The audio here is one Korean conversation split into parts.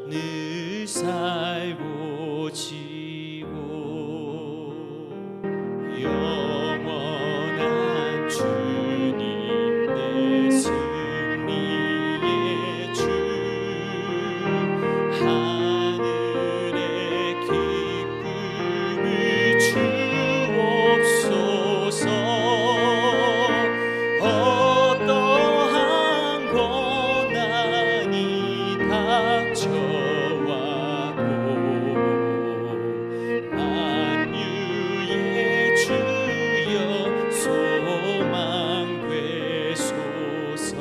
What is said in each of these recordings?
늘 살고 지고 영원한 주님 내 승리의 주 하늘의 기쁨을 주옵소서. 어떠한 고난이 닥쳐와도 만유의 주여 소망 되소서.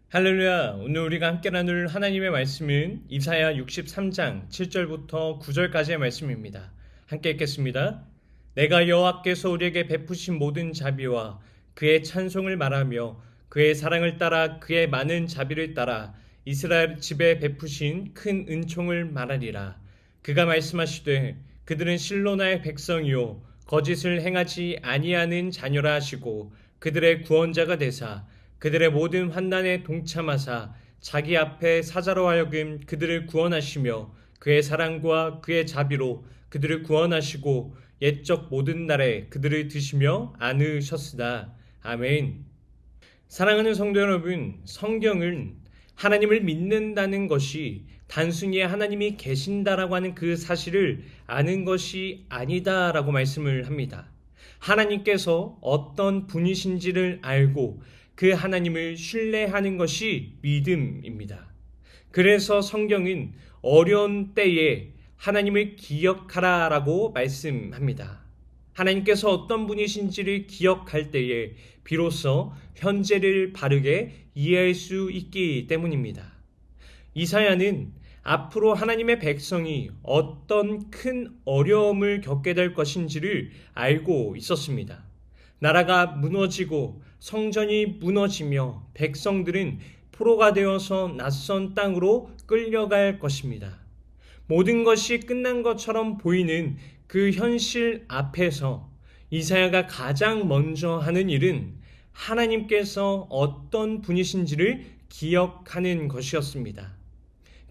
할렐루야. 오늘 우리가 함께 나눌 하나님의 말씀은 이사야 63장 7절부터 9절까지의 말씀입니다. 함께 읽겠습니다. 내가 여호와께서 우리에게 베푸신 모든 자비와 그의 찬송을 말하며 그의 사랑을 따라 그의 많은 자비를 따라 이스라엘 집에 베푸신 큰 은총을 말하리라. 그가 말씀하시되 그들은 실로나의 백성이요 거짓을 행하지 아니하는 자녀라 하시고 그들의 구원자가 되사 그들의 모든 환난에 동참하사 자기 앞에 사자로 하여금 그들을 구원하시며 그의 사랑과 그의 자비로 그들을 구원하시고 옛적 모든 날에 그들을 드시며 안으셨으다. 아멘. 사랑하는 성도 여러분, 성경은 하나님을 믿는다는 것이 단순히 하나님이 계신다라고 하는 그 사실을 아는 것이 아니다라고 말씀을 합니다. 하나님께서 어떤 분이신지를 알고 그 하나님을 신뢰하는 것이 믿음입니다. 그래서 성경은 어려운 때에 하나님을 기억하라라고 말씀합니다. 하나님께서 어떤 분이신지를 기억할 때에 비로소 현재를 바르게 이해할 수 있기 때문입니다. 이사야는 앞으로 하나님의 백성이 어떤 큰 어려움을 겪게 될 것인지를 알고 있었습니다. 나라가 무너지고 성전이 무너지며 백성들은 포로가 되어서 낯선 땅으로 끌려갈 것입니다. 모든 것이 끝난 것처럼 보이는 그 현실 앞에서 이사야가 가장 먼저 하는 일은 하나님께서 어떤 분이신지를 기억하는 것이었습니다.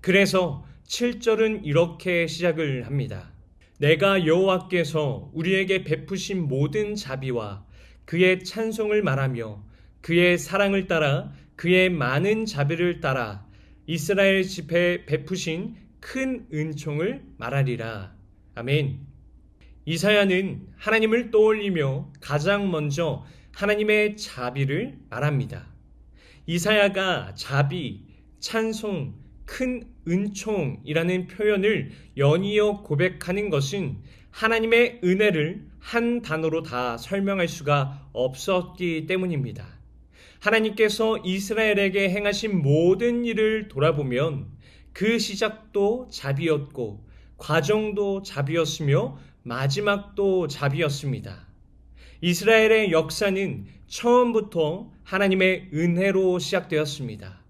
그래서 7절은 이렇게 시작을 합니다. 내가 여호와께서 우리에게 베푸신 모든 자비와 그의 찬송을 말하며 그의 사랑을 따라 그의 많은 자비를 따라 이스라엘 집에 베푸신 큰 은총을 말하리라. 아멘. 이사야는 하나님을 떠올리며 가장 먼저 하나님의 자비를 말합니다. 이사야가 자비, 찬송, 큰 은총이라는 표현을 연이어 고백하는 것은 하나님의 은혜를 한 단어로 다 설명할 수가 없었기 때문입니다. 하나님께서 이스라엘에게 행하신 모든 일을 돌아보면 그 시작도 자비였고 과정도 자비였으며 마지막도 자비였습니다. 이스라엘의 역사는 처음부터 하나님의 은혜로 시작되었습니다.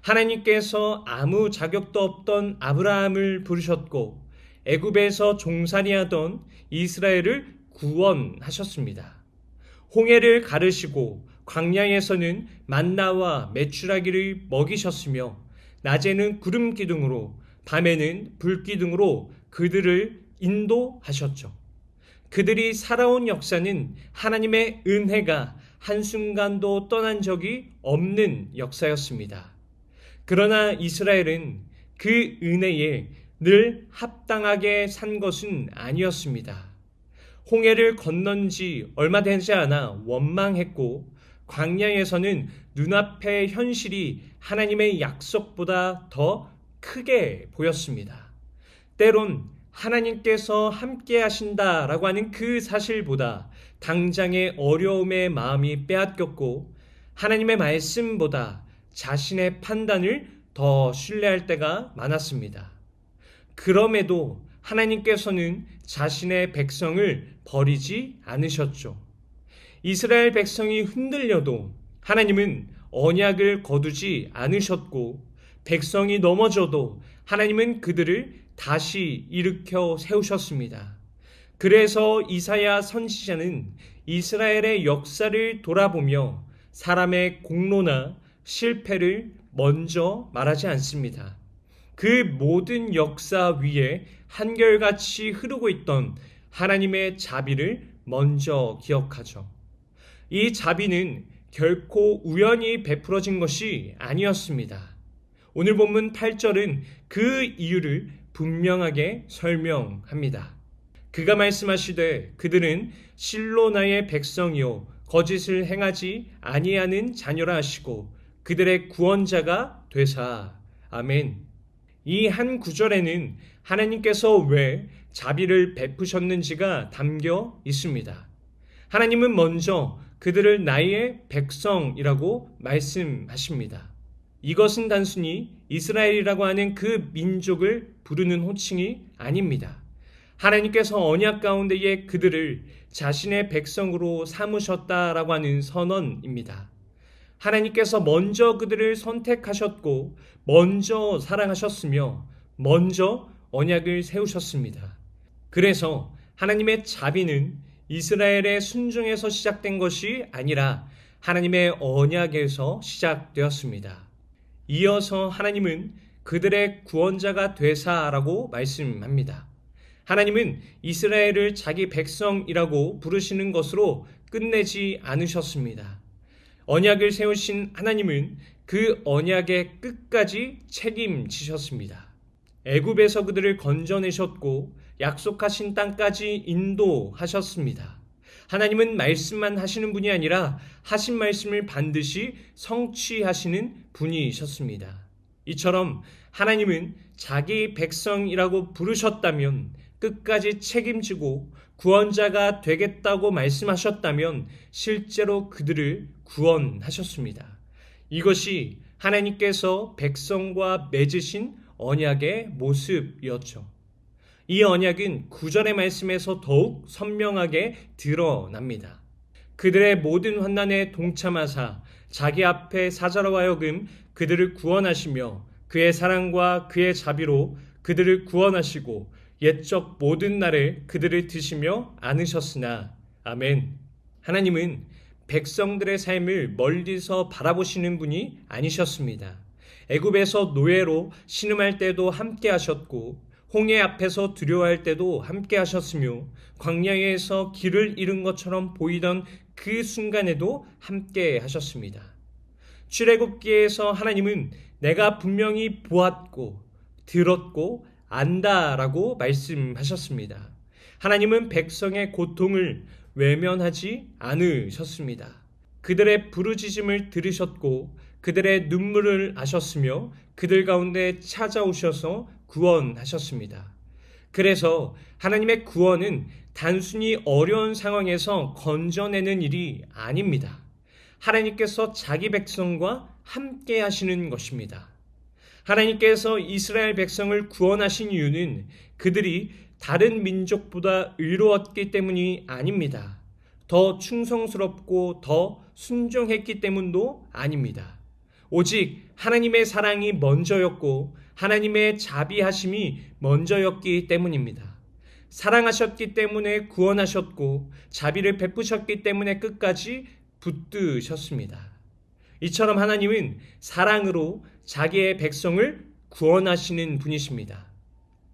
하나님께서 아무 자격도 없던 아브라함을 부르셨고 애굽에서 종살이하던 이스라엘을 구원하셨습니다. 홍해를 가르시고 광야에서는 만나와 메추라기를 먹이셨으며 낮에는 구름 기둥으로 밤에는 불 기둥으로 그들을 인도하셨죠. 그들이 살아온 역사는 하나님의 은혜가 한순간도 떠난 적이 없는 역사였습니다. 그러나 이스라엘은 그 은혜에 늘 합당하게 산 것은 아니었습니다. 홍해를 건넌 지 얼마 되지 않아 원망했고 광야에서는 눈앞의 현실이 하나님의 약속보다 더 크게 보였습니다. 때론 하나님께서 함께 하신다라고 하는 그 사실보다 당장의 어려움의 마음이 빼앗겼고 하나님의 말씀보다 자신의 판단을 더 신뢰할 때가 많았습니다. 그럼에도 하나님께서는 자신의 백성을 버리지 않으셨죠. 이스라엘 백성이 흔들려도 하나님은 언약을 거두지 않으셨고 백성이 넘어져도 하나님은 그들을 다시 일으켜 세우셨습니다. 그래서 이사야 선지자는 이스라엘의 역사를 돌아보며 사람의 공로나 실패를 먼저 말하지 않습니다. 그 모든 역사 위에 한결같이 흐르고 있던 하나님의 자비를 먼저 기억하죠. 이 자비는 결코 우연히 베풀어진 것이 아니었습니다. 오늘 본문 8절은 그 이유를 분명하게 설명합니다. 그가 말씀하시되 그들은 실로나의 백성이요 거짓을 행하지 아니하는 자녀라 하시고 그들의 구원자가 되사. 아멘. 이 한 구절에는 하나님께서 왜 자비를 베푸셨는지가 담겨 있습니다. 하나님은 먼저 그들을 나의 백성이라고 말씀하십니다. 이것은 단순히 이스라엘이라고 하는 그 민족을 부르는 호칭이 아닙니다. 하나님께서 언약 가운데에 그들을 자신의 백성으로 삼으셨다라고 하는 선언입니다. 하나님께서 먼저 그들을 선택하셨고 먼저 사랑하셨으며 먼저 언약을 세우셨습니다. 그래서 하나님의 자비는 이스라엘의 순종에서 시작된 것이 아니라 하나님의 언약에서 시작되었습니다. 이어서 하나님은 그들의 구원자가 되사라고 말씀합니다. 하나님은 이스라엘을 자기 백성이라고 부르시는 것으로 끝내지 않으셨습니다. 언약을 세우신 하나님은 그 언약의 끝까지 책임지셨습니다. 애굽에서 그들을 건져내셨고 약속하신 땅까지 인도하셨습니다. 하나님은 말씀만 하시는 분이 아니라 하신 말씀을 반드시 성취하시는 분이셨습니다. 이처럼 하나님은 자기 백성이라고 부르셨다면 끝까지 책임지고 구원자가 되겠다고 말씀하셨다면 실제로 그들을 구원하셨습니다. 이것이 하나님께서 백성과 맺으신 언약의 모습이었죠. 이 언약은 9절의 말씀에서 더욱 선명하게 드러납니다. 그들의 모든 환난에 동참하사 자기 앞에 사자로 하여금 그들을 구원하시며 그의 사랑과 그의 자비로 그들을 구원하시고 옛적 모든 날에 그들을 드시며 안으셨으나. 아멘. 하나님은 백성들의 삶을 멀리서 바라보시는 분이 아니셨습니다. 애굽에서 노예로 신음할 때도 함께 하셨고 홍해 앞에서 두려워할 때도 함께 하셨으며 광야에서 길을 잃은 것처럼 보이던 그 순간에도 함께 하셨습니다. 출애굽기에서 하나님은 내가 분명히 보았고 들었고 안다라고 말씀하셨습니다. 하나님은 백성의 고통을 외면하지 않으셨습니다. 그들의 부르짖음을 들으셨고 그들의 눈물을 아셨으며 그들 가운데 찾아오셔서 구원하셨습니다. 그래서 하나님의 구원은 단순히 어려운 상황에서 건져내는 일이 아닙니다. 하나님께서 자기 백성과 함께 하시는 것입니다. 하나님께서 이스라엘 백성을 구원하신 이유는 그들이 다른 민족보다 의로웠기 때문이 아닙니다. 더 충성스럽고 더 순종했기 때문도 아닙니다. 오직 하나님의 사랑이 먼저였고 하나님의 자비하심이 먼저였기 때문입니다. 사랑하셨기 때문에 구원하셨고 자비를 베푸셨기 때문에 끝까지 붙드셨습니다. 이처럼 하나님은 사랑으로 자기의 백성을 구원하시는 분이십니다.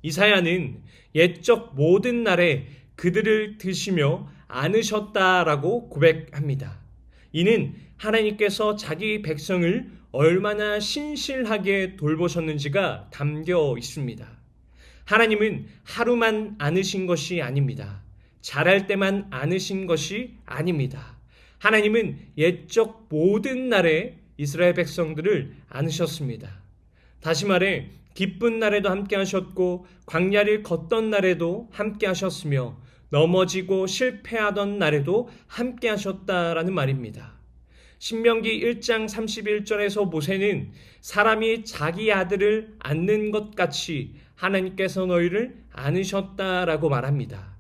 이사야는 옛적 모든 날에 그들을 드시며 안으셨다라고 고백합니다. 이는 하나님께서 자기 백성을 얼마나 신실하게 돌보셨는지가 담겨 있습니다. 하나님은 하루만 안으신 것이 아닙니다. 잘할 때만 안으신 것이 아닙니다. 하나님은 옛적 모든 날에 이스라엘 백성들을 안으셨습니다. 다시 말해 기쁜 날에도 함께 하셨고 광야를 걷던 날에도 함께 하셨으며 넘어지고 실패하던 날에도 함께 하셨다라는 말입니다. 신명기 1장 31절에서 모세는 사람이 자기 아들을 안는 것 같이 하나님께서 너희를 안으셨다라고 말합니다.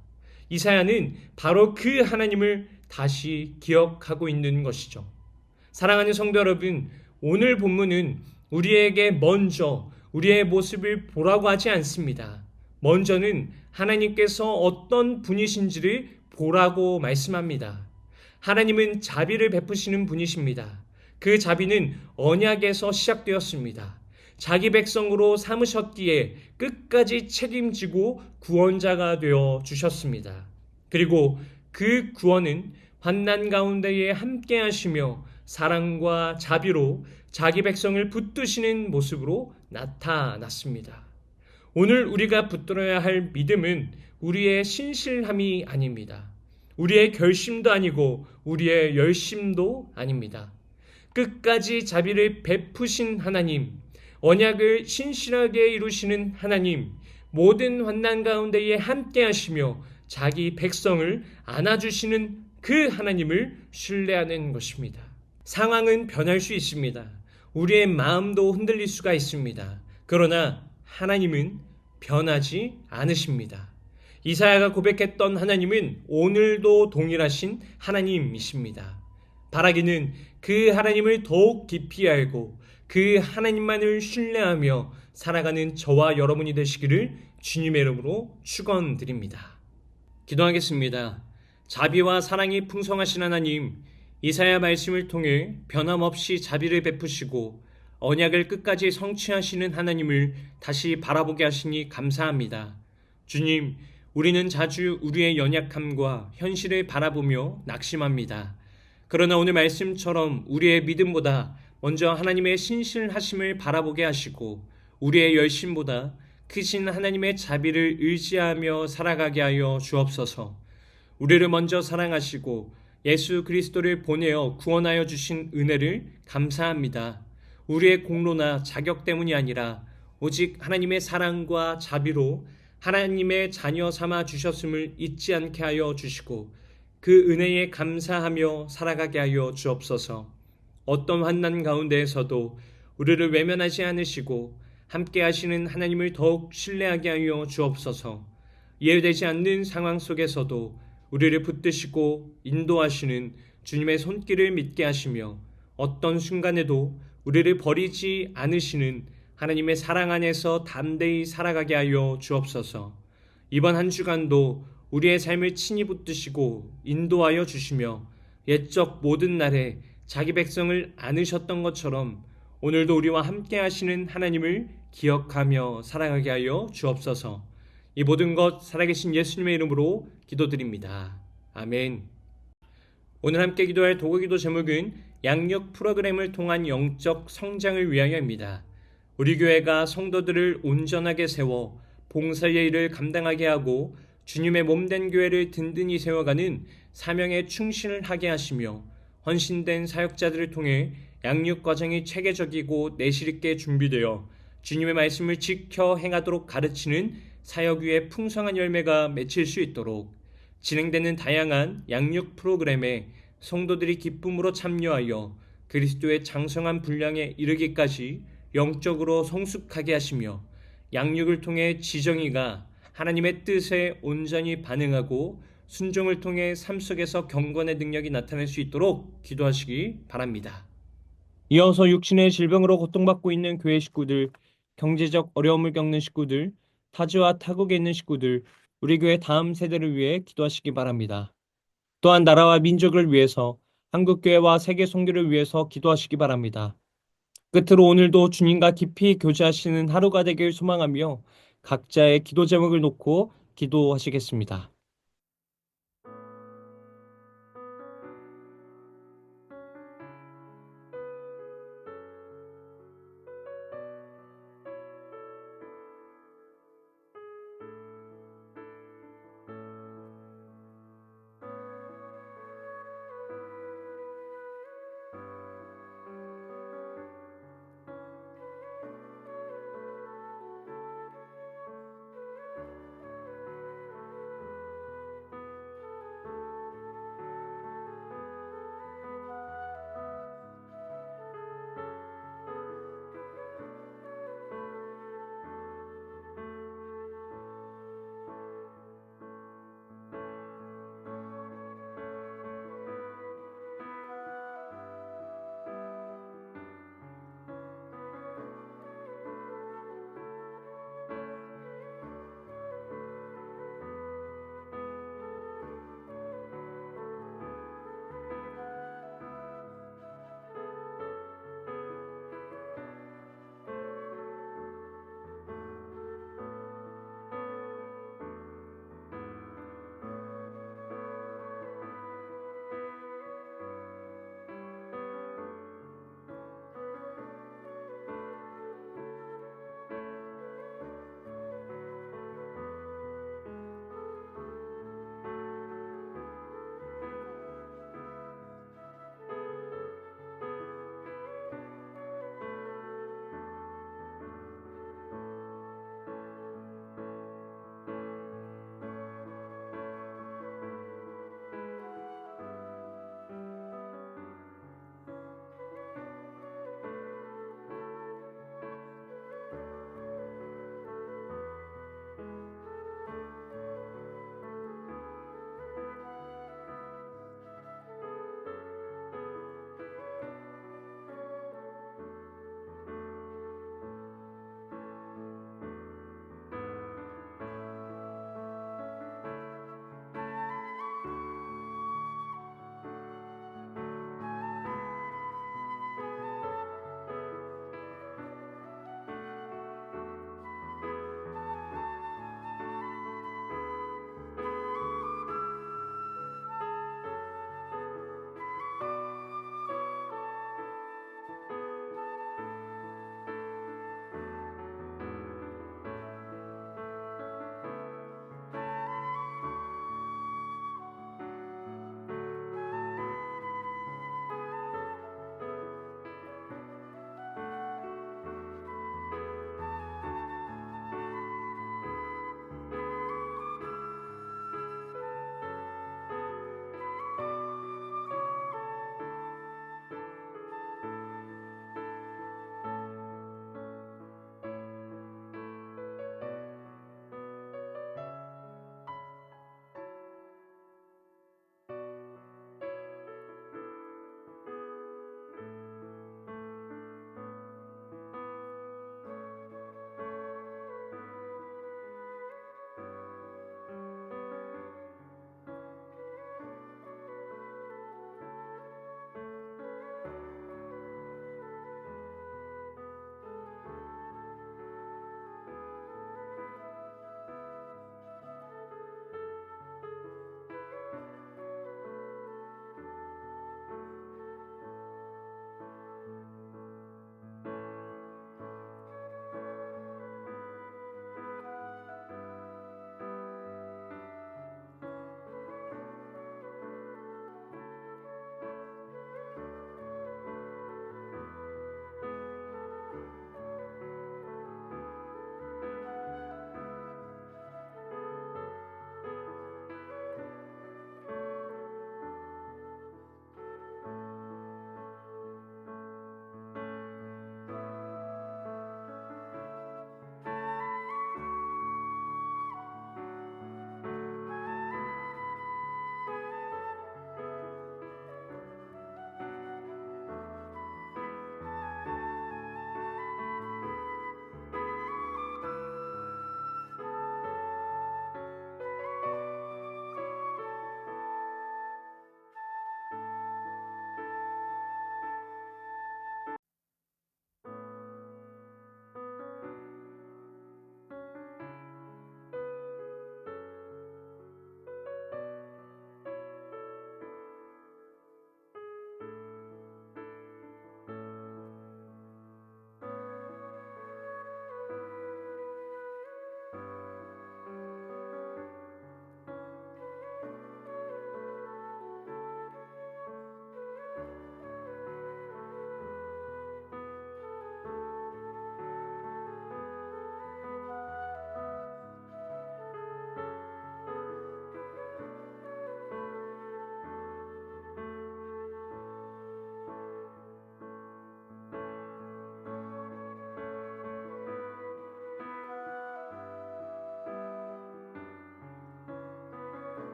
이사야는 바로 그 하나님을 다시 기억하고 있는 것이죠. 사랑하는 성도 여러분, 오늘 본문은 우리에게 먼저 우리의 모습을 보라고 하지 않습니다. 먼저는 하나님께서 어떤 분이신지를 보라고 말씀합니다. 하나님은 자비를 베푸시는 분이십니다. 그 자비는 언약에서 시작되었습니다. 자기 백성으로 삼으셨기에 끝까지 책임지고 구원자가 되어 주셨습니다. 그리고 그 구원은 환난 가운데에 함께 하시며 사랑과 자비로 자기 백성을 붙드시는 모습으로 나타났습니다. 오늘 우리가 붙들어야 할 믿음은 우리의 신실함이 아닙니다. 우리의 결심도 아니고 우리의 열심도 아닙니다. 끝까지 자비를 베푸신 하나님, 언약을 신실하게 이루시는 하나님, 모든 환난 가운데에 함께 하시며 자기 백성을 안아주시는 그 하나님을 신뢰하는 것입니다. 상황은 변할 수 있습니다. 우리의 마음도 흔들릴 수가 있습니다. 그러나 하나님은 변하지 않으십니다. 이사야가 고백했던 하나님은 오늘도 동일하신 하나님이십니다. 바라기는 그 하나님을 더욱 깊이 알고 그 하나님만을 신뢰하며 살아가는 저와 여러분이 되시기를 주님의 이름으로 축원드립니다. 기도하겠습니다. 자비와 사랑이 풍성하신 하나님, 이사야 말씀을 통해 변함없이 자비를 베푸시고 언약을 끝까지 성취하시는 하나님을 다시 바라보게 하시니 감사합니다. 주님, 우리는 자주 우리의 연약함과 현실을 바라보며 낙심합니다. 그러나 오늘 말씀처럼 우리의 믿음보다 먼저 하나님의 신실하심을 바라보게 하시고 우리의 열심보다 크신 하나님의 자비를 의지하며 살아가게 하여 주옵소서. 우리를 먼저 사랑하시고 예수 그리스도를 보내어 구원하여 주신 은혜를 감사합니다. 우리의 공로나 자격 때문이 아니라 오직 하나님의 사랑과 자비로 하나님의 자녀 삼아 주셨음을 잊지 않게 하여 주시고 그 은혜에 감사하며 살아가게 하여 주옵소서. 어떤 환난 가운데에서도 우리를 외면하지 않으시고 함께 하시는 하나님을 더욱 신뢰하게 하여 주옵소서. 이해되지 않는 상황 속에서도 우리를 붙드시고 인도하시는 주님의 손길을 믿게 하시며 어떤 순간에도 우리를 버리지 않으시는 하나님의 사랑 안에서 담대히 살아가게 하여 주옵소서. 이번 한 주간도 우리의 삶을 친히 붙드시고 인도하여 주시며 옛적 모든 날에 자기 백성을 안으셨던 것처럼 오늘도 우리와 함께 하시는 하나님을 기억하며 살아가게 하여 주옵소서. 이 모든 것 살아계신 예수님의 이름으로 기도드립니다. 아멘. 오늘 함께 기도할 도구기도 제목은 양육 프로그램을 통한 영적 성장을 위하여입니다. 우리 교회가 성도들을 온전하게 세워 봉사의 일을 감당하게 하고 주님의 몸된 교회를 든든히 세워가는 사명에 충실하게 하시며 헌신된 사역자들을 통해 양육 과정이 체계적이고 내실 있게 준비되어 주님의 말씀을 지켜 행하도록 가르치는 사역 위에 풍성한 열매가 맺힐 수 있도록 진행되는 다양한 양육 프로그램에 성도들이 기쁨으로 참여하여 그리스도의 장성한 분량에 이르기까지 영적으로 성숙하게 하시며 양육을 통해 지정이가 하나님의 뜻에 온전히 반응하고 순종을 통해 삶 속에서 경건의 능력이 나타날 수 있도록 기도하시기 바랍니다. 이어서 육신의 질병으로 고통받고 있는 교회 식구들, 경제적 어려움을 겪는 식구들, 타지와 타국에 있는 식구들, 우리 교회 다음 세대를 위해 기도하시기 바랍니다. 또한 나라와 민족을 위해서 한국교회와 세계 선교를 위해서 기도하시기 바랍니다. 끝으로 오늘도 주님과 깊이 교제하시는 하루가 되길 소망하며 각자의 기도 제목을 놓고 기도하시겠습니다.